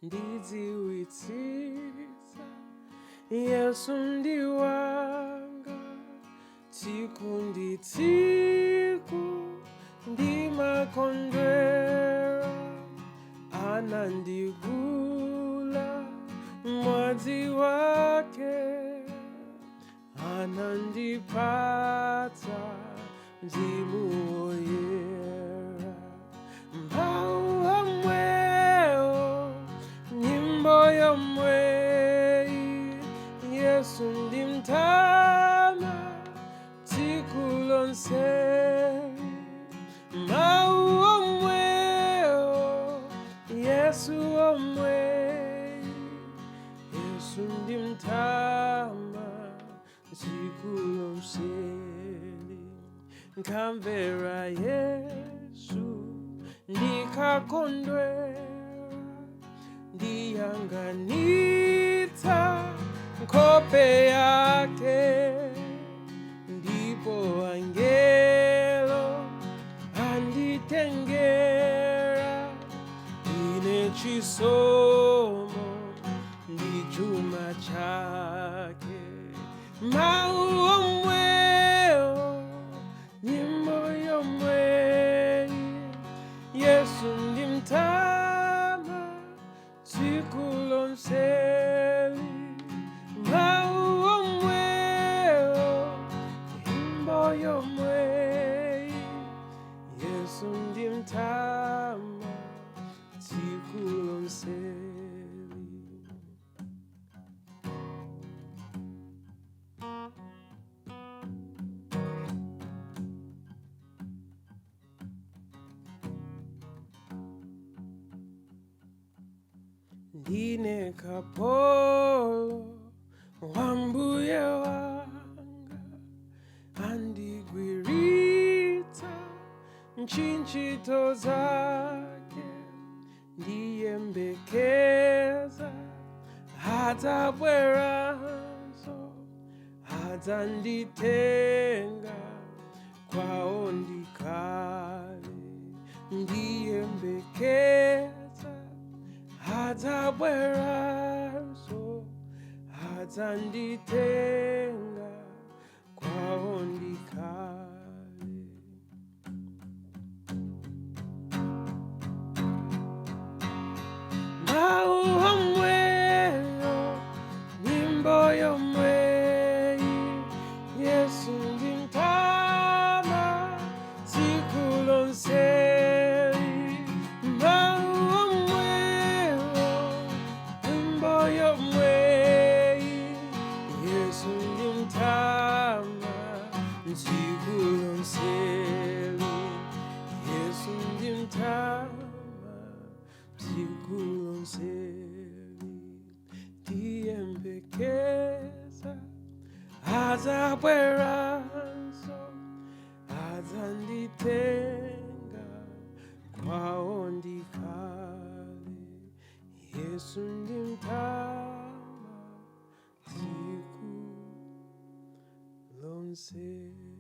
ndidziwitsitsa Yesu ndiwanga tsiku ndi tsiku ndimakondwera anandigula mwazi wake anandipatsa mzimu woyera mawu omwewo nyimbo yomweyi Yesu ndimtama tsiku lonseli mawu omwewo Yesu omweyi Yesu ndimtama tsiku lonseli nkamvera Yesu ndikakondwera ndiyanganitsa nkhope yake ndipo angelo anditengera ine chisomo ndi chuma chake mawu omwewo nyimbo yomweyi Yesu ndimtama tsiku lonseli mawu omwewo nyimbo yomweyi Yesu ndimtama tsiku lonseli ndine kapolo wambuye wanga andigwiritsa ntchito zake ndiyembekeza adzabweranso adzanditenga kwawo ndikhale ndiyembekeza adzabweranso adzanditenga kwawo ndikhale mawu omwewo nyimbo yomweyi Yesu ndimtama tsiku lonseli mawu omwewo nyimbo yomweyi Yesu ndimtama tsiku lonseli Yesu ndimtama tsiku lonseli ndiyembekeza adzabweranso adzanditenga kwawo ndikhale Yesu ndimtama tsiku lonseli